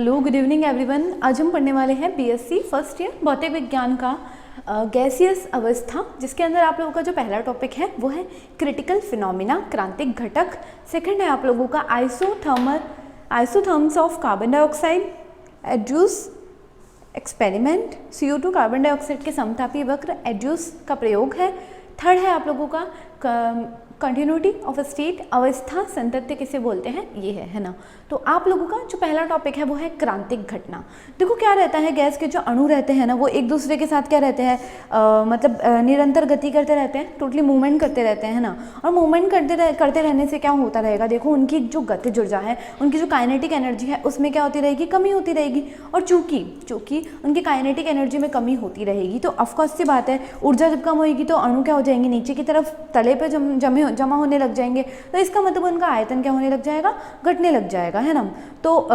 Hello good evening everyone. आज हम पढ़ने वाले हैं बीएससी फर्स्ट ईयर भौतिक विज्ञान का गैसियस अवस्था, जिसके अंदर आप लोगों का जो पहला टॉपिक है वो है क्रिटिकल फिनोमिना, क्रांतिक घटक। सेकंड है आप लोगों का isotherms of carbon dioxide, Andrews experiment, CO2 carbon dioxide के समतापी वक्र, एड्यूस का प्रयोग है। थर्ड है आप लोगों का कंटिन्यूटी ऑफ स्टेट, अवस्था संतत्य किसे बोलते हैं, ये है ना। तो आप लोगों का जो पहला टॉपिक है वो है क्रांतिक घटना। देखो क्या रहता है, गैस के जो अणु रहते हैं ना वो एक दूसरे के साथ क्या रहते हैं, निरंतर गति करते रहते हैं, टोटली मूवमेंट करते रहते हैं ना। और मूवमेंट करते रहने से क्या होता रहेगा, देखो उनकी जो गतिज ऊर्जा है, उनकी जो काइनेटिक एनर्जी है उसमें क्या होती रहेगी, कमी होती रहेगी। और चूंकि उनकी काइनेटिक एनर्जी में कमी होती रहेगी तो ऑफकोर्स सी बात है, ऊर्जा जब कम होगी तो अणु क्या हो जाएंगे, नीचे की तरफ तले पे जमा होने लग जाएंगे। तो इसका मतलब उनका आयतन क्या होने लग जाएगा, घटने लग जाएगा, है ना। तो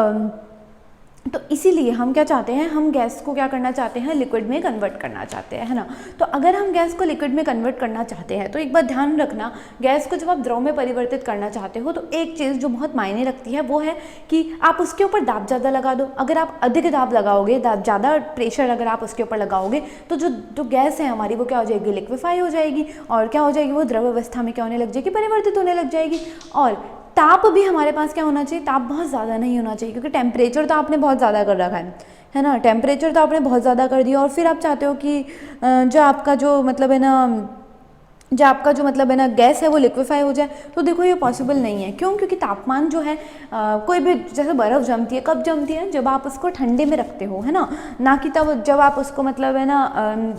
इसीलिए हम क्या चाहते हैं, हम गैस को क्या करना चाहते हैं, लिक्विड में कन्वर्ट करना चाहते हैं, है ना। तो अगर हम गैस को लिक्विड में कन्वर्ट करना चाहते हैं तो एक बात ध्यान रखना, गैस को जब आप द्रव में परिवर्तित करना चाहते हो तो एक चीज़ जो बहुत मायने रखती है वो है कि आप उसके ऊपर दाब ज़्यादा लगा दो। अगर आप अधिक दाब लगाओगे, ज़्यादा प्रेशर अगर आप उसके ऊपर लगाओगे तो जो गैस है हमारी वो क्या हो जाएगी, लिक्विफाई हो जाएगी। और क्या हो जाएगी, वो द्रव अवस्था में क्या होने लग जाएगी, परिवर्तित होने लग जाएगी। और ताप भी हमारे पास क्या होना चाहिए, ताप बहुत ज़्यादा नहीं होना चाहिए, क्योंकि टेम्परेचर तो आपने बहुत ज़्यादा कर रखा है ना। टेम्परेचर तो आपने बहुत ज़्यादा कर दिया और फिर आप चाहते हो कि जो आपका जो मतलब है ना गैस है वो लिक्विफाई हो जाए। तो देखो ये पॉसिबल नहीं है। क्यों? क्योंकि तापमान जो है कोई भी, जैसे बर्फ़ जमती है, कब जमती है, जब आप उसको ठंडे में रखते हो, है ना कि तब जब आप उसको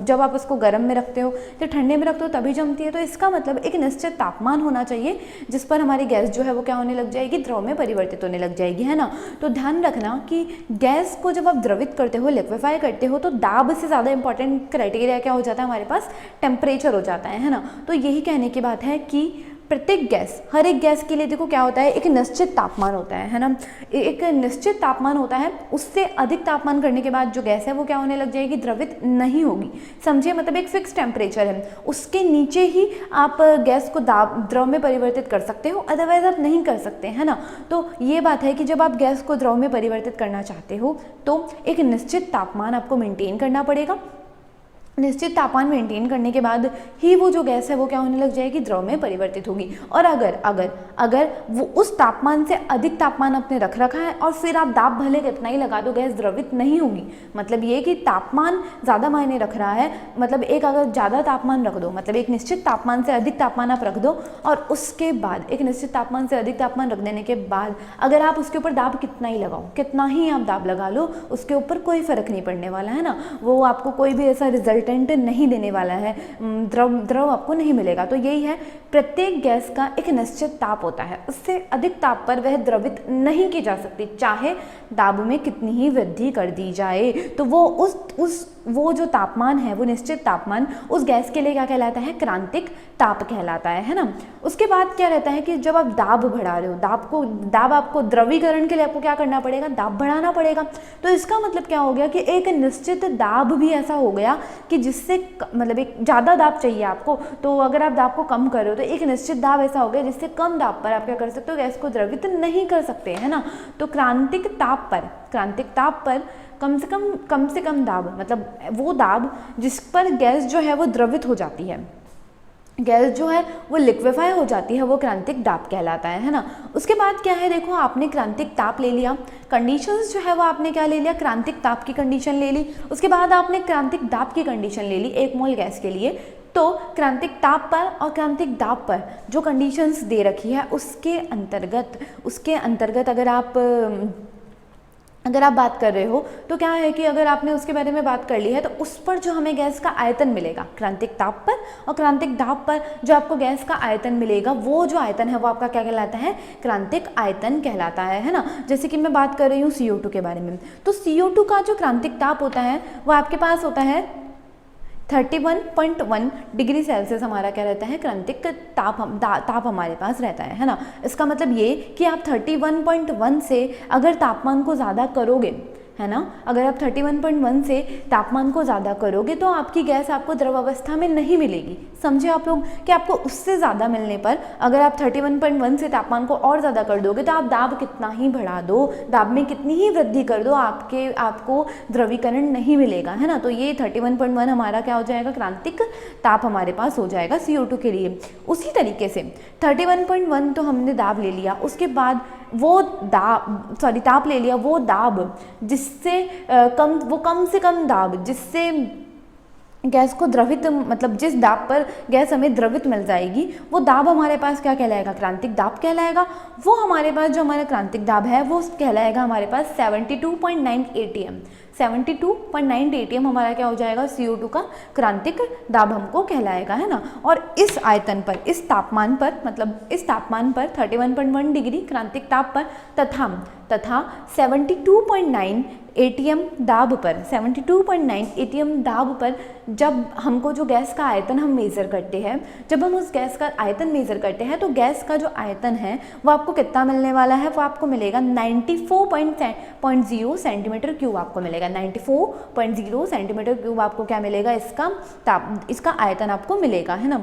जब आप उसको गर्म में रखते हो, तो ठंडे में रखते हो तभी जमती है। तो इसका मतलब एक निश्चित तापमान होना चाहिए जिस पर हमारी गैस जो है वो क्या होने लग जाएगी, द्रव में परिवर्तित होने लग जाएगी, है ना। तो ध्यान रखना कि गैस को जब आप द्रवित करते हो, लिक्विफाई करते हो, तो दाब से ज़्यादा इंपॉर्टेंट क्राइटेरिया क्या हो जाता है हमारे पास, टेम्परेचर हो जाता है ना। तो यही कहने की बात है कि प्रत्येक गैस, हर एक गैस के लिए देखो क्या होता है, एक निश्चित तापमान होता है ना। एक निश्चित तापमान होता है, उससे अधिक तापमान करने के बाद जो गैस है वो क्या होने लग जाएगी, द्रवित नहीं होगी। समझिए, मतलब एक फिक्स टेम्परेचर है, उसके नीचे ही आप गैस को द्रव में परिवर्तित कर सकते हो, अदरवाइज आप नहीं कर सकते, है ना। तो ये बात है कि जब आप गैस को द्रव में परिवर्तित करना चाहते हो तो एक निश्चित तापमान आपको मेंटेन करना पड़ेगा। निश्चित तापमान मेंटेन करने के बाद ही वो जो गैस है वो क्या होने लग जाएगी, द्रव में परिवर्तित होगी। और अगर वो उस तापमान से अधिक तापमान आपने रख रखा है और फिर आप दाब भले कितना ही लगा दो, गैस द्रवित नहीं होगी। मतलब ये कि तापमान ज़्यादा मायने रख रहा है। मतलब एक अगर ज़्यादा तापमान रख दो, मतलब एक निश्चित तापमान से अधिक तापमान आप रख दो और उसके बाद एक निश्चित तापमान से अधिक तापमान रख देने के बाद अगर आप उसके ऊपर दाब कितना ही लगाओ, कितना ही आप दाब लगा लो, उसके ऊपर कोई फ़र्क नहीं पड़ने वाला, है ना। वो आपको कोई भी ऐसा रिजल्ट नहीं देने वाला है, द्रव आपको नहीं मिलेगा। तो यही है, प्रत्येक गैस का एक निश्चित ताप होता है, उससे अधिक ताप पर वह द्रवित नहीं की जा सकती, चाहे दाब में कितनी ही वृद्धि कर दी जाए। तो वो जो तापमान है, वो निश्चित तापमान उस गैस के लिए क्या कहलाता है, क्रांतिक ताप कहलाता है ना। उसके बाद क्या रहता है कि जब आप दाब बढ़ा रहे हो, दाब आपको द्रवीकरण के लिए आपको क्या करना पड़ेगा, दाब बढ़ाना पड़ेगा। तो इसका मतलब क्या हो गया कि एक निश्चित दाब भी ऐसा हो गया कि जिससे मतलब एक ज़्यादा दाब चाहिए आपको, तो अगर आप दाब को कम कर रहे हो तो एक निश्चित दाब ऐसा हो गया जिससे कम दाब पर आप क्या कर सकते हो, गैस को द्रवित नहीं कर सकते, है ना। तो क्रांतिक ताप पर कम से कम दाब, मतलब वो दाब जिस पर गैस जो है वो द्रवित हो जाती है, गैस जो है वो लिक्विफाई हो जाती है, वो क्रांतिक दाब कहलाता है ना। उसके बाद क्या है, देखो आपने क्रांतिक ताप ले लिया, कंडीशंस जो है वो आपने क्या ले लिया, क्रांतिक ताप की कंडीशन ले ली। उसके बाद आपने क्रांतिक दाब की कंडीशन ले ली 1 मोल गैस के लिए। तो क्रांतिक ताप पर और क्रांतिक दाब पर जो कंडीशंस दे रखी है उसके अंतर्गत अगर आप बात कर रहे हो तो क्या है कि अगर आपने उसके बारे में बात कर ली है तो उस पर जो हमें गैस का आयतन मिलेगा, क्रांतिक ताप पर और क्रांतिक दाब पर जो आपको गैस का आयतन मिलेगा, वो जो आयतन है वो आपका क्या कहलाता है, क्रांतिक आयतन कहलाता है ना। जैसे कि मैं बात कर रही हूँ CO2 के बारे में, तो CO2 का जो क्रांतिक ताप होता है वो आपके पास होता है 31.1 डिग्री सेल्सियस। हमारा क्या रहता है, क्रांतिक ताप हमारे पास रहता है ना। इसका मतलब ये कि आप 31.1 से अगर तापमान को ज़्यादा करोगे है ना, अगर आप 31.1 से तापमान को ज़्यादा करोगे तो आपकी गैस आपको द्रव अवस्था में नहीं मिलेगी। समझे आप लोग कि आपको उससे ज़्यादा मिलने पर अगर आप 31.1 से तापमान को और ज़्यादा कर दोगे तो आप दाब कितना ही बढ़ा दो, दाब में कितनी ही वृद्धि कर दो, आपको द्रवीकरण नहीं मिलेगा, है ना। तो ये 31.1 हमारा क्या हो जाएगा, क्रांतिक ताप हमारे पास हो जाएगा CO2 के लिए। उसी तरीके से 31.1 तो हमने दाब ले लिया, उसके बाद वो ताप ले लिया, वो दाब जिससे कम से कम दाब जिससे गैस को द्रवित, मतलब जिस दाब पर गैस हमें द्रवित मिल जाएगी वो दाब हमारे पास क्या कहलाएगा, क्रांतिक दाब कहलाएगा। वो हमारे पास जो हमारा क्रांतिक दाब है वो कहलाएगा हमारे पास 72.9 ATM। 72.9 ATM हमारा क्या हो जाएगा, CO2 का क्रांतिक दाब हमको कहलाएगा, है ना। और इस आयतन पर, इस तापमान पर, मतलब इस तापमान पर 31.1 डिग्री क्रांतिक ताप पर तथा 72.9 ATM दाब पर, 72.9 ATM दाब पर जब हमको जो गैस का आयतन हम मेज़र करते हैं, जब हम उस गैस का आयतन मेज़र करते हैं तो गैस का जो आयतन है वो आपको कितना मिलने वाला है, वो आपको मिलेगा 94.0 सेंटीमीटर क्यूब आपको मिलेगा। 94.0 सेंटीमीटर क्यूब आपको क्या मिलेगा, इसका आयतन आपको मिलेगा, है ना।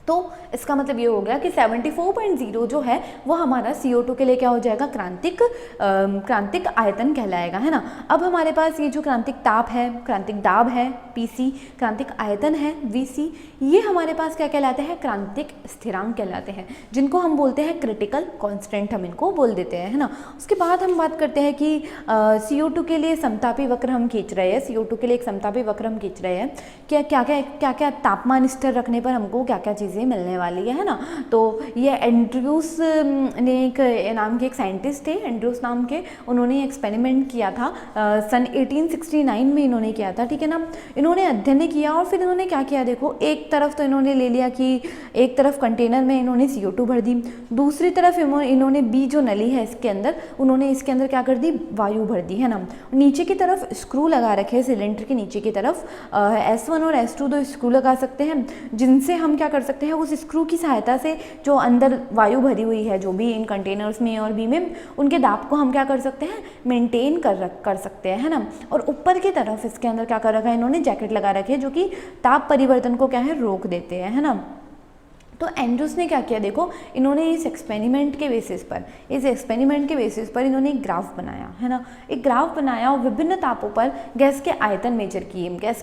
तो इसका मतलब ये हो गया कि 74.0 जो है वो हमारा CO2 के लिए क्या हो जाएगा, क्रांतिक आयतन कहलाएगा, है ना। अब हमारे पास ये जो क्रांतिक ताप है, क्रांतिक दाब है PC, क्रांतिक आयतन है VC, ये हमारे पास क्या कहलाते हैं, क्रांतिक स्थिरांक कहलाते हैं, जिनको हम बोलते हैं क्रिटिकल कांस्टेंट, हम इनको बोल देते हैं, है ना। उसके बाद हम बात करते हैं कि CO2 के लिए समतापी वक्र हम खींच रहे हैं, CO2 के लिए एक समतापी वक्र हम खींच रहे हैं, क्या तापमान स्थिर रखने पर हमको क्या क्या चीज़ें मिलने वाली है ना। तो ये एंड्रयूस ने एक नाम के एक साइंटिस्ट थे, एंड्रयूस नाम के, उन्होंने एक्सपेरिमेंट किया था सन 1869 में इन्होंने किया था, ठीक है ना। इन्होंने अध्ययन किया और फिर इन्होंने क्या किया, देखो एक तरफ तो इन्होंने ले लिया कि एक तरफ कंटेनर में इन्होंने CO2 भर दी, दूसरी तरफ इन्होंने B जो नली है इसके अंदर, उन्होंने इसके अंदर क्या कर दी, वायु भर दी, है ना। नीचे की तरफ स्क्रू लगा रखे, सिलेंडर के नीचे की तरफ S1 और S2 दो स्क्रू लगा सकते हैं, जिनसे हम क्या कर सकते हैं, उस स्क्रू की सहायता से जो अंदर वायु भरी हुई है जो भी इन कंटेनर्स में और B में, उनके दाब को हम क्या कर सकते हैं, मेंटेन कर सकते हैं, है ना। और ऊपर की तरफ इसके अंदर क्या कर रखा है, इन्होंने जैकेट लगा रखे हैं जो कि ताप परिवर्तन को क्या है, रोक देते हैं, है ना। तो एंड्रयूस ने क्या किया, देखो इन्होंने इस एक्सपेरिमेंट के बेसिस पर इन्होंने एक ग्राफ बनाया, है ना। एक ग्राफ बनाया और विभिन्न तापों पर गैस के आयतन मेजर किए, गैस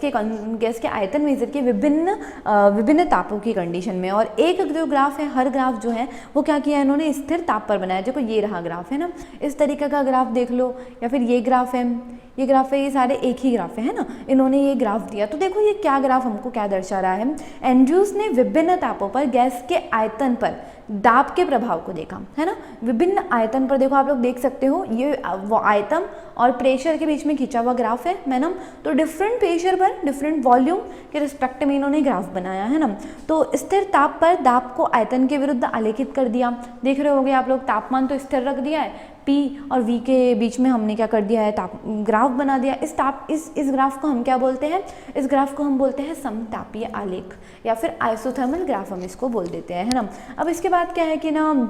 के आयतन मेजर किए विभिन्न तापों की कंडीशन में। और एक जो ग्राफ है, हर ग्राफ जो है वो क्या किया इन्होंने, स्थिर ताप पर बनाया। देखो ये रहा ग्राफ, है ना, इस तरीके का ग्राफ देख लो, या फिर ये ग्राफ है, ये सारे एक ही ग्राफ है ना। इन्होंने ये ग्राफ दिया, तो देखो ये क्या ग्राफ हमको क्या दर्शा रहा है, एंड्रयूस ने विभिन्न तापों पर गैस के आयतन पर दाब के प्रभाव को देखा, है ना। विभिन्न आयतन पर देखो, आप लोग देख सकते हो, ये वो आयतन और प्रेशर के बीच में खींचा हुआ ग्राफ है मैडम। तो डिफरेंट प्रेशर पर डिफरेंट वॉल्यूम के रिस्पेक्ट में इन्होंने ग्राफ बनाया, है ना। तो स्थिर ताप पर दाब को आयतन के विरुद्ध आलेखित कर दिया, देख रहे होगे आप लोग, तापमान तो स्थिर रख दिया है, P और V के बीच में हमने क्या कर दिया है, ग्राफ बना दिया। इस ग्राफ को हम क्या बोलते हैं, इस ग्राफ को हम बोलते हैं समतापीय आलेख, या फिर आइसोथर्मल ग्राफ हम इसको बोल देते हैं, है ना। अब इसके बाद क्या है कि ना,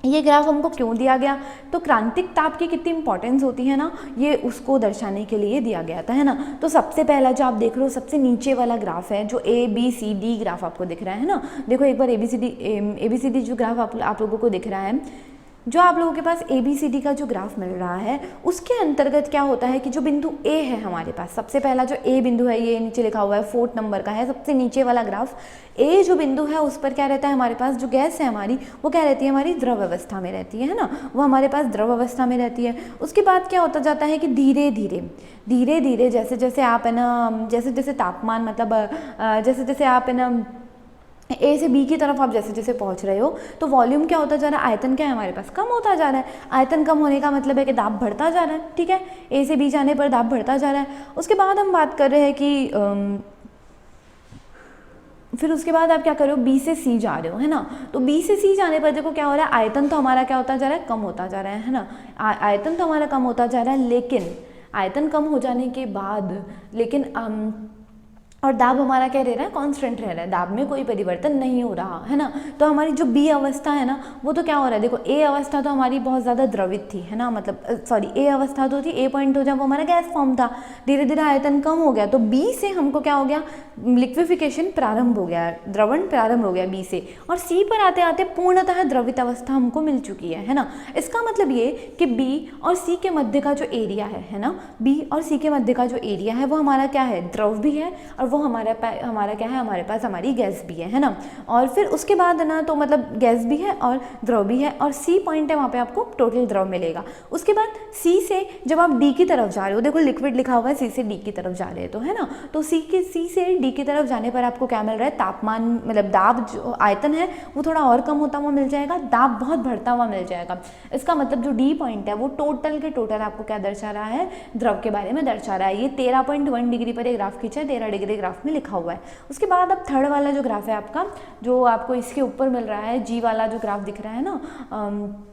ये ग्राफ हमको क्यों दिया गया, तो क्रांतिक ताप की कितनी इंपॉर्टेंस होती है ना, ये उसको दर्शाने के लिए दिया गया था, है ना। तो सबसे पहला जो आप देख रहे हो, सबसे नीचे वाला ग्राफ है जो ABCD ग्राफ आपको दिख रहा है ना। देखो एक बार ABCD जो ग्राफ आप लोगों को दिख रहा है, जो आप लोगों के पास ABCD का जो ग्राफ मिल रहा है, उसके अंतर्गत क्या होता है कि जो बिंदु A है हमारे पास, सबसे पहला जो A बिंदु है, ये नीचे लिखा हुआ है 4 नंबर का है, सबसे नीचे वाला ग्राफ, A जो बिंदु है उस पर क्या रहता है, हमारे पास जो गैस है हमारी, वो क्या रहती है, हमारी द्रव अवस्था में रहती है ना, वो हमारे पास द्रव अवस्था में रहती है। उसके बाद क्या होता जाता है कि धीरे धीरे जैसे जैसे आप है ना, जैसे जैसे तापमान, मतलब जैसे जैसे आप है ना A से B की तरफ आप जैसे जैसे पहुंच रहे हो, तो वॉल्यूम क्या होता जा रहा है, आयतन क्या है हमारे पास, कम होता जा रहा है। आयतन कम होने का मतलब है कि दाब बढ़ता जा रहा है, ठीक है, A से B जाने पर दाब बढ़ता जा रहा है। उसके बाद हम बात कर रहे हैं कि फिर उसके बाद आप क्या कर रहे हो, B से C जा रहे हो, है ना। तो B से C जाने पर देखो क्या हो रहा है, आयतन तो हमारा क्या होता जा रहा है, कम होता जा रहा है ना। आयतन तो हमारा कम होता जा रहा है, लेकिन आयतन कम हो जाने के बाद और दाब हमारा क्या रह रहा है, कांस्टेंट रह रहा है, दाब में कोई परिवर्तन नहीं हो रहा है ना। तो हमारी जो बी अवस्था है ना वो तो क्या हो रहा है, देखो ए अवस्था तो हमारी बहुत ज़्यादा द्रवित थी है ना, मतलब सॉरी ए अवस्था तो थी, ए पॉइंट हो जब वो हमारा गैस फॉर्म था, धीरे धीरे आयतन कम हो गया, तो बी से हमको क्या हो गया, लिक्विफिकेशन प्रारंभ हो गया, द्रवण प्रारंभ हो गया बी से, और सी पर आते आते पूर्णतः द्रवित अवस्था हमको मिल चुकी है ना। इसका मतलब ये कि बी और सी के मध्य का जो एरिया है ना, बी और सी के मध्य का जो एरिया है वो हमारा क्या है, द्रव भी है, और वो हमारा क्या है, हमारे पास हमारी गैस भी है ना। और फिर उसके बाद ना तो मतलब गैस भी है और द्रव भी है, और सी पॉइंट है वहाँ पे आपको टोटल द्रव मिलेगा। उसके बाद सी से जब आप डी की तरफ जा रहे हो, देखो लिक्विड लिखा हुआ है, सी से डी की तरफ जा रहे हैं तो है ना, तो सी से डी की तरफ जाने पर आपको क्या मिल रहा है, तापमान मतलब दाब जो आयतन है वो थोड़ा और कम होता हुआ मिल जाएगा, दाब बहुत बढ़ता हुआ मिल जाएगा। इसका मतलब जो डी पॉइंट है वो टोटल के टोटल आपको क्या दर्शा रहा है, द्रव के बारे में दर्शा रहा है। ये 13.1 डिग्री पर एक ग्राफ खींचा है, 13 डिग्री ग्राफ में लिखा हुआ है। उसके बाद अब थर्ड वाला जो ग्राफ है आपका, जो आपको इसके ऊपर मिल रहा है, जी वाला जो ग्राफ दिख रहा है ना,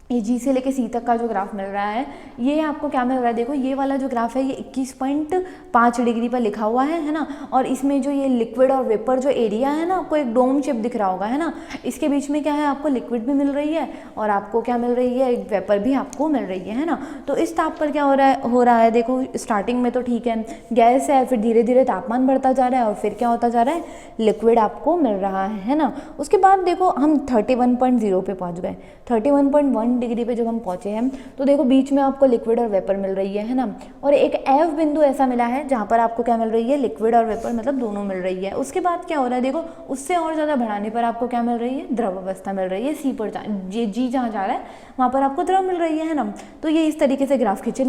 ये जी से लेके सी तक का जो ग्राफ मिल रहा है, ये आपको क्या मिल रहा है, देखो ये वाला जो ग्राफ है ये 21.5 डिग्री पर लिखा हुआ है ना, और इसमें जो ये लिक्विड और वेपर जो एरिया है ना, आपको एक डोम शेप दिख रहा होगा है ना, इसके बीच में क्या है, आपको लिक्विड भी मिल रही है और आपको क्या मिल रही है, एक वेपर भी आपको मिल रही है ना। तो इस ताप पर क्या हो रहा है, देखो स्टार्टिंग में तो ठीक है गैस है, फिर धीरे धीरे तापमान बढ़ता जा रहा है और फिर क्या होता जा रहा है, लिक्विड आपको मिल रहा है ना। उसके बाद देखो हम 31.0 पे पहुँच गए, 31.1 डिग्री पे जब हम पहुंचे हैं तो देखो बीच में आपको लिक्विड और वेपर मिल रही है ना, और एक एफ बिंदु ऐसा मिला है जहां पर आपको क्या मिल रही है, लिक्विड और वेपर मतलब दोनों मिल रही है। उसके बाद क्या हो रहा है, देखो उससे और ज़्यादा बढ़ाने पर आपको क्या मिल रही है, द्रव अवस्था मिल रही है, सी पर जी जहाँ जा रहा है वहाँ पर आपको द्रव मिल रही है ना। तो ये इस तरीके से ग्राफ खींचे,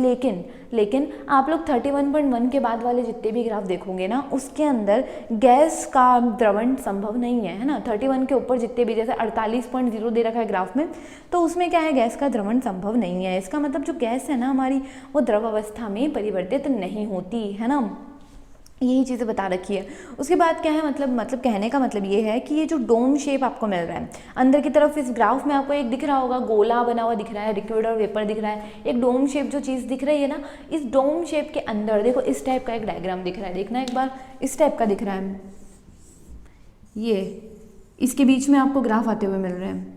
लेकिन आप लोग 31.1 के बाद वाले जितने भी ग्राफ देखोगे ना, उसके अंदर गैस का द्रवण संभव नहीं है ना। 31 के ऊपर जितने भी, जैसे 48.0 दे रखा है ग्राफ में, तो उसमें क्या है, गैस का द्रवण संभव नहीं है। इसका मतलब जो गैस है ना हमारी, वो द्रव अवस्था में परिवर्तित नहीं होती है ना, यही चीज़ें बता रखी है। उसके बाद क्या है, मतलब कहने का मतलब ये है कि ये जो डोम शेप आपको मिल रहा है अंदर की तरफ, इस ग्राफ में आपको एक दिख रहा होगा, गोला बना हुआ दिख रहा है, लिक्विड और वेपर दिख रहा है, एक डोम शेप जो चीज़ दिख रही है ना, इस डोम शेप के अंदर देखो इस टाइप का एक डायग्राम दिख रहा है, देखना एक बार, इस टाइप का दिख रहा है, ये इसके बीच में आपको ग्राफ आते हुए मिल रहे हैं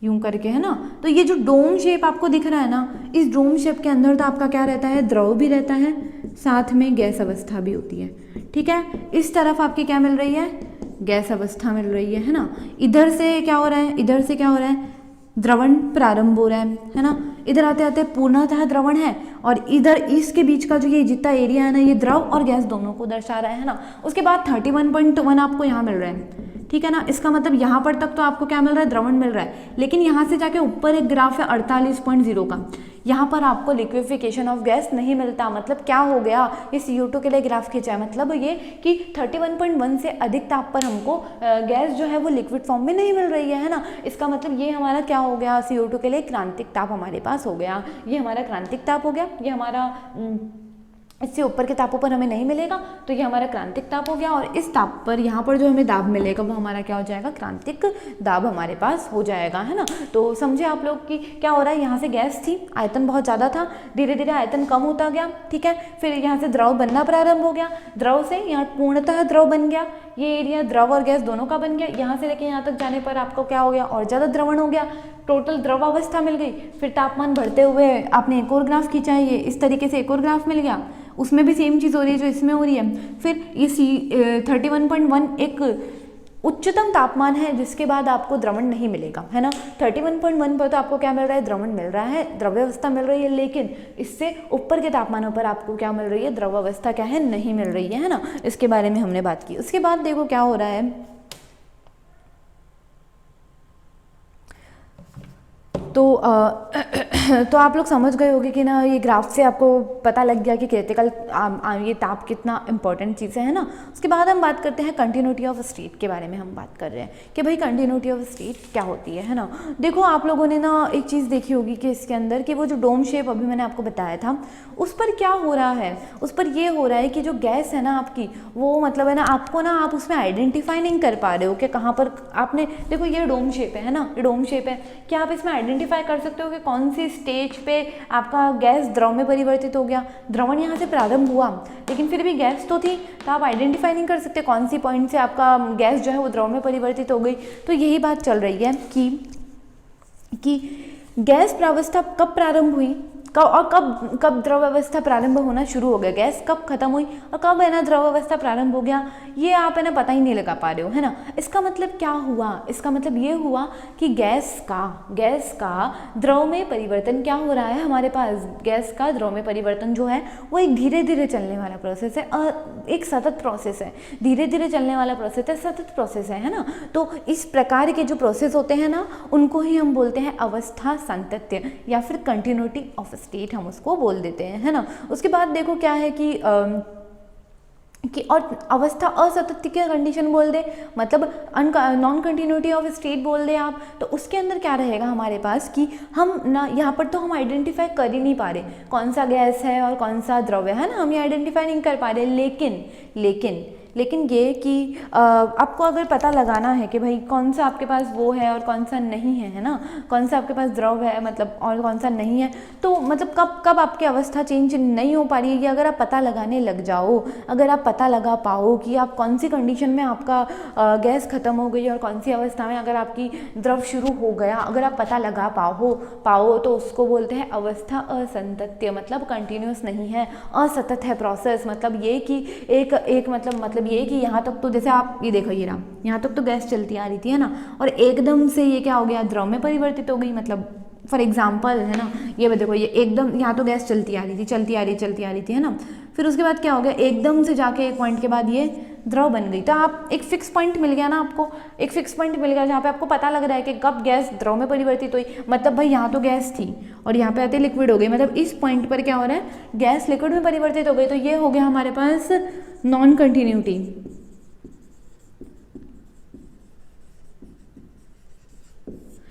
यूं करके है ना। तो ये जो डोम शेप आपको दिख रहा है ना, इस डोम शेप के अंदर तो आपका क्या रहता है, द्रव भी रहता है, साथ में गैस अवस्था भी होती है, ठीक है। इस तरफ आपकी क्या मिल रही है, गैस अवस्था मिल रही है ना। इधर से क्या हो रहा है, इधर से क्या हो रहा है, द्रवण प्रारंभ हो रहा है ना। इधर आते आते पूर्णतः द्रवण है, और इधर इसके बीच का जो ये जितना एरिया है ना, ये द्रव और गैस दोनों को दर्शा रहा है ना। उसके बाद 31.1 आपको यहाँ मिल रहा है, ठीक है ना। इसका मतलब यहाँ पर तक तो आपको क्या मिल रहा है, द्रवण मिल रहा है, लेकिन यहाँ से जाके ऊपर एक ग्राफ है 48.0 का, यहाँ पर आपको लिक्विफिकेशन ऑफ गैस नहीं मिलता। मतलब क्या हो गया, ये CO2 के लिए ग्राफ खींचा है, मतलब ये कि 31.1 से अधिक ताप पर हमको गैस जो है वो लिक्विड फॉर्म में नहीं मिल रही है ना। इसका मतलब ये हमारा क्या हो गया, CO2 के लिए क्रांतिक ताप हमारे पास हो गया, ये हमारा क्रांतिक ताप हो गया, ये हमारा इससे ऊपर के तापों पर हमें नहीं मिलेगा, तो ये हमारा क्रांतिक ताप हो गया, और इस ताप पर यहाँ पर जो हमें दाब मिलेगा वो हमारा क्या हो जाएगा, क्रांतिक दाब हमारे पास हो जाएगा, है ना। तो समझे आप लोग कि क्या हो रहा है, यहाँ से गैस थी, आयतन बहुत ज़्यादा था, धीरे धीरे आयतन कम होता गया, ठीक है। फिर यहाँ से द्रव बनना प्रारंभ हो गया, द्रव से यहाँ पूर्णतः द्रव बन गया, ये एरिया द्रव और गैस दोनों का बन गया। यहाँ से लेके यहाँ तक जाने पर आपको क्या हो गया, और ज़्यादा द्रवण हो गया, टोटल द्रव अवस्था मिल गई। फिर तापमान बढ़ते हुए आपने एक और ग्राफ खींचा है, ये इस तरीके से एक और ग्राफ मिल गया, उसमें भी सेम चीज़ हो रही है जो इसमें हो रही है। फिर ये 31.1 एक उच्चतम तापमान है जिसके बाद आपको द्रवण नहीं मिलेगा, है ना। 31.1 पर तो आपको क्या मिल रहा है, द्रवण मिल रहा है, द्रव्य अवस्था मिल रही है, लेकिन इससे ऊपर के तापमानों पर आपको क्या मिल रही है, द्रव अवस्था क्या है, नहीं मिल रही है ना। इसके बारे में हमने बात की। उसके बाद देखो क्या हो रहा है, तो आप लोग समझ गए होंगे कि ना, ये ग्राफ से आपको पता लग गया कि क्रिटिकल ये ताप कितना इंपॉर्टेंट चीज़ है ना। उसके बाद हम बात करते हैं कंटिन्यूटी ऑफ स्टेट के बारे में। हम बात कर रहे हैं कि भाई कंटिन्यूटी ऑफ स्टेट क्या होती है ना। देखो आप लोगों ने ना एक चीज़ देखी होगी कि इसके अंदर कि वो जो डोम शेप अभी मैंने आपको बताया था, उस पर क्या हो रहा है, उस पर ये हो रहा है कि जो गैस है ना आपकी, वो मतलब है ना, आपको ना आप उसमें आइडेंटिफाई नहीं कर पा रहे हो कि कहाँ पर आपने, देखो ये डोम शेप है ना, ये डोम शेप है, क्या आप इसमें आइडेंटिफाई कर सकते हो कि कौन सी स्टेज पे आपका गैस द्रव में परिवर्तित हो गया, द्रवण यहाँ से प्रारंभ हुआ, लेकिन फिर भी गैस तो थी, तो आप आइडेंटिफाई नहीं कर सकते कौन सी पॉइंट से आपका गैस जो है वो द्रव में परिवर्तित हो गई। तो यही बात चल रही है कि गैस प्रावस्था कब प्रारंभ हुई, कब और कब द्रव अवस्था प्रारंभ होना शुरू हो गया, गैस कब खत्म हुई और कब है ना द्रव अवस्था प्रारंभ हो गया, ये आप है ना पता ही नहीं लगा पा रहे हो, है ना। इसका मतलब क्या हुआ, इसका मतलब ये हुआ कि गैस का द्रव में परिवर्तन क्या हो रहा है हमारे पास, गैस का द्रव में परिवर्तन जो है वो एक धीरे धीरे चलने वाला प्रोसेस है, एक सतत प्रोसेस है, धीरे धीरे चलने वाला प्रोसेस है, सतत प्रोसेस है ना। तो इस प्रकार के जो प्रोसेस होते हैं ना उनको ही हम बोलते हैं अवस्था सातत्य या फिर कंटिन्यूटी ऑफ स्टेट हम उसको बोल देते हैं, है ना। उसके बाद देखो क्या है कि और अवस्था असतत की कंडीशन बोल दे, मतलब नॉन कंटिन्यूटी ऑफ स्टेट बोल दे आप, तो उसके अंदर क्या रहेगा हमारे पास कि हम ना यहाँ पर तो हम आइडेंटिफाई कर ही नहीं पा रहे कौन सा गैस है और कौन सा द्रव्य है ना, हम ये आइडेंटिफाई नहीं कर पा रहे। लेकिन ये कि आपको अगर पता लगाना है कि भाई कौन सा आपके पास वो है और कौन सा नहीं है ना, कौन सा आपके पास द्रव है मतलब और कौन सा नहीं है, तो मतलब कब आपकी अवस्था चेंज नहीं हो पा रही है, ये अगर आप पता लगाने लग जाओ, अगर आप पता लगा पाओ कि आप कौन सी कंडीशन में आपका गैस खत्म हो गई और कौन सी अवस्था में अगर आपकी द्रव शुरू हो गया, अगर आप पता लगा पाओ तो उसको बोलते हैं अवस्था असंतत्य, मतलब कंटिन्यूस नहीं है, असतत है प्रोसेस। मतलब ये कि एक मतलब ये कि यहाँ तक तो जैसे आप ये देखो, ये रहा, यहाँ तक तो गैस चलती आ रही थी, है ना, और एकदम से ये क्या हो गया, द्रव में परिवर्तित हो गई। मतलब फॉर एग्जाम्पल है ना, ये देखो, ये एकदम यहाँ तो गैस चलती आ रही थी, है ना, फिर उसके बाद क्या हो गया, एकदम से जाके एक पॉइंट के बाद ये द्रव बन गई। तो आप एक फिक्स पॉइंट मिल गया ना, आपको एक फिक्स पॉइंट मिल गया जहाँ पे आपको पता लग रहा है कि कब गैस द्रव में परिवर्तित हुई। मतलब भाई यहाँ तो गैस थी और यहाँ पे आते लिक्विड हो गई, मतलब इस पॉइंट पर क्या हो रहा है, गैस लिक्विड में परिवर्तित हो गई। तो ये हो गया हमारे पास नॉन कंटिन्यूटी।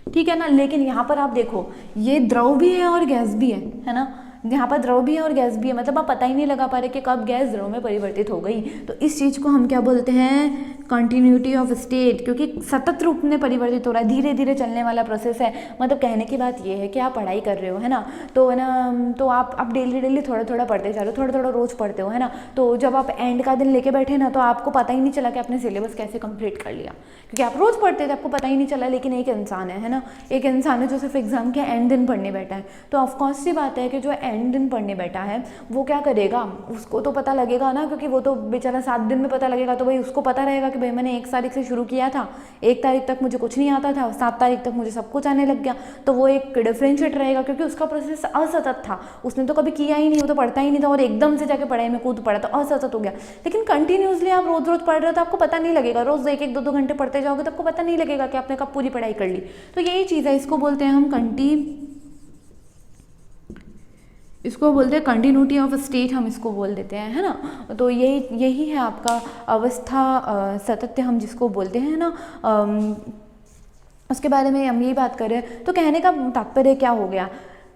ठीक है ना। लेकिन यहाँ पर आप देखो, ये द्रव भी है और गैस भी है ना, यहाँ पर द्रव भी है और गैस भी है, मतलब आप पता ही नहीं लगा पा रहे कि कब गैस द्रव में परिवर्तित हो गई। तो इस चीज़ को हम क्या बोलते हैं, कंटिन्यूटी ऑफ स्टेट, क्योंकि सतत रूप में परिवर्तित हो रहा है, धीरे धीरे चलने वाला प्रोसेस है। मतलब कहने की बात ये है कि आप पढ़ाई कर रहे हो, है ना, तो आप डेली थोड़ा पढ़ते जा रहे हो, थोड़ा रोज़ पढ़ते हो, है ना। तो जब आप एंड का दिन लेके बैठे ना, तो आपको पता ही नहीं चला कि आपने सिलेबस कैसे कंप्लीट कर लिया, क्योंकि आप रोज़ पढ़ते थे, आपको पता ही नहीं चला। लेकिन एक इंसान है ना, एक इंसान है जो सिर्फ एग्जाम के एंड दिन पढ़ने बैठा है, तो ऑफकोर्स सी बात है कि जो एंड दिन पढ़ने बैठा है वो क्या करेगा, उसको तो पता लगेगा ना, क्योंकि वो तो बेचारा 7 दिन में पता लगेगा। तो भाई उसको पता रहेगा कि भाई मैंने 1 तारीख से शुरू किया था, 1 तारीख तक मुझे कुछ नहीं आता था, 7 तारीख तक मुझे सब कुछ आने लग गया। तो वो एक डिफरेंशिएट रहेगा, क्योंकि उसका प्रोसेस असतत था, उसने तो कभी किया ही नहीं, वो तो पढ़ता ही नहीं था और एकदम से जाके पढ़ाई में कूद पड़ा, तो असतत हो गया। लेकिन कंटिन्यूसली आप रोज पढ़ रहे हो तो आपको पता नहीं लगेगा, रोज 1-1, 2-2 घंटे पढ़ते जाओगे तो आपको पता नहीं लगेगा कि आपने कब पूरी पढ़ाई कर ली। तो यही चीज़ है, इसको बोलते हैं हम कंटिन्यूटी ऑफ स्टेट, हम इसको बोल देते हैं, है ना। तो यही है आपका अवस्था सातत्य हम जिसको बोलते हैं ना। उसके बारे में हम यही बात कर रहे हैं। तो कहने का तात्पर्य क्या हो गया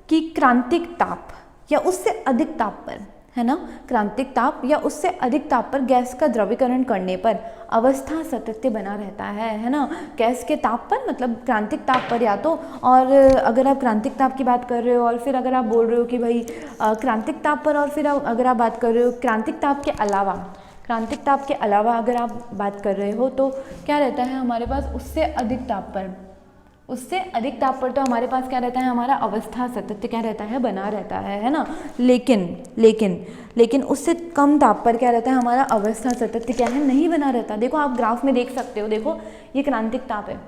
कि क्रांतिक ताप या उससे अधिक ताप पर, है ना, क्रांतिक ताप या उससे अधिक ताप पर गैस का द्रवीकरण करने पर अवस्था सातत्य बना रहता है ना। गैस के ताप पर, मतलब क्रांतिक ताप पर या तो, और अगर आप क्रांतिक ताप की बात कर रहे हो और फिर अगर आप बोल रहे हो कि भाई क्रांतिक ताप पर, और फिर अगर आप बात कर रहे हो क्रांतिक ताप के अलावा अगर आप बात कर रहे हो तो क्या रहता है हमारे पास, उससे अधिक ताप पर तो हमारे पास क्या रहता है, हमारा अवस्था सातत्य क्या रहता है, बना रहता है ना। लेकिन उससे कम ताप पर क्या रहता है, हमारा अवस्था सातत्य क्या है, नहीं बना रहता। देखो आप ग्राफ में देख सकते हो, देखो ये क्रांतिक ताप है,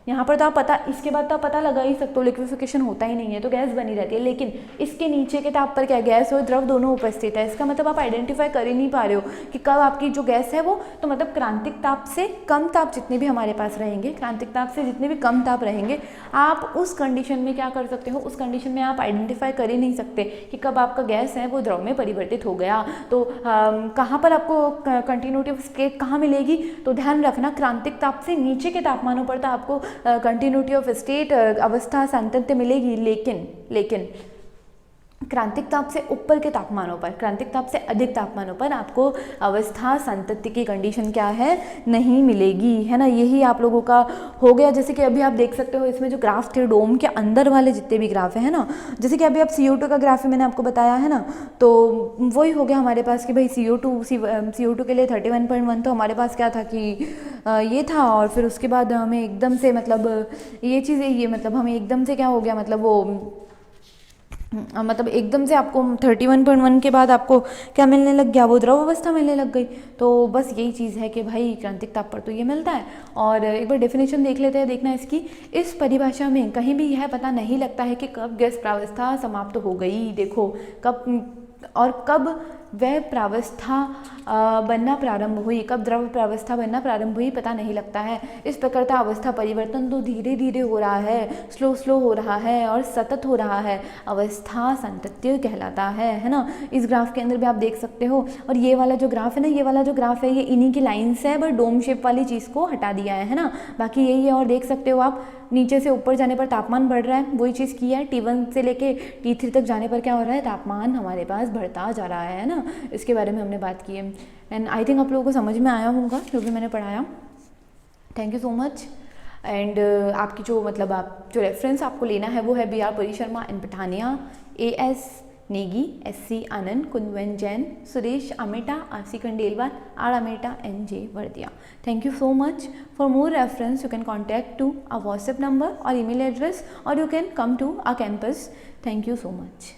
यहाँ पर तो आप इसके बाद तो आप पता लगा ही सकते हो लिक्विफिकेशन होता ही नहीं है, तो गैस बनी रहती है। लेकिन इसके नीचे के ताप पर क्या, गैस और द्रव दोनों उपस्थित है। इसका मतलब आप आइडेंटिफाई कर ही नहीं पा रहे हो कि कब आपकी जो गैस है वो, तो मतलब क्रांतिक ताप से कम ताप जितने भी हमारे पास रहेंगे, क्रांतिक ताप से जितने भी कम ताप रहेंगे, आप उस कंडीशन में क्या कर सकते हो, उस कंडीशन में आप आइडेंटिफाई कर ही नहीं सकते कि कब आपका गैस है वो द्रव में परिवर्तित हो गया। तो कहाँ पर आपको कंटिन्यूटी ऑफ स्टेट कहाँ मिलेगी, तो ध्यान रखना क्रांतिक ताप से नीचे के तापमानों पर तो आपको कंटिन्यूटी ऑफ स्टेट अवस्था सातत्य मिलेगी। लेकिन क्रांतिक ताप से ऊपर के तापमानों पर, क्रांतिक ताप से अधिक तापमानों पर आपको अवस्था संतत्य की कंडीशन क्या है, नहीं मिलेगी, है ना। यही आप लोगों का हो गया। जैसे कि अभी आप देख सकते हो इसमें जो ग्राफ थे डोम के अंदर वाले जितने भी ग्राफ है ना, जैसे कि अभी आप CO2 का ग्राफ मैंने आपको बताया है ना, तो वही हो गया हमारे पास कि भाई CO2 के लिए 31.1 तो हमारे पास क्या था कि ये था, और फिर उसके बाद हमें एकदम से मतलब ये चीज़ें ये मतलब हमें एकदम से क्या हो गया, मतलब वो मतलब एकदम से आपको 31.1 के बाद आपको क्या मिलने लग गया, वो द्रव अवस्था मिलने लग गई। तो बस यही चीज़ है कि भाई क्रांतिक ताप पर तो ये मिलता है। और एक बार डेफिनेशन देख लेते हैं, देखना इसकी। इस परिभाषा में कहीं भी यह पता नहीं लगता है कि कब गैस प्रावस्था समाप्त हो गई, देखो कब और कब वह प्रावस्था बनना प्रारंभ हुई, कब द्रव प्रावस्था बनना प्रारंभ हुई पता नहीं लगता है। इस प्रकार का अवस्था परिवर्तन तो धीरे धीरे हो रहा है, स्लो हो रहा है और सतत हो रहा है, अवस्था संतत्य कहलाता है ना। इस ग्राफ के अंदर भी आप देख सकते हो। और ये वाला जो ग्राफ है ना, ये वाला जो ग्राफ है ये इन्हीं की लाइन्स है, बट डोम शेप वाली चीज़ को हटा दिया है ना, बाकी यही है। और देख सकते हो आप नीचे से ऊपर जाने पर तापमान बढ़ रहा है, वही चीज़ की है। T1 से लेके T3 तक जाने पर क्या हो रहा है, तापमान हमारे पास बढ़ता जा रहा है ना। इसके बारे में हमने बात की है। एंड आई थिंक आप लोगों को समझ में आया होगा जो भी मैंने पढ़ाया। Thank you so much. And आपकी जो मतलब आप जो रेफरेंस आपको लेना है वो है BR परी Sharma and Pathania, AS Negi, SC Anand, Kundan Jain, Suresh Ameta, RC कंडेलवाल, R Ameta, NJ Vardia. Thank you so much. For more reference, you can contact to our WhatsApp number or email address, or you can come to our campus. Thank you so much.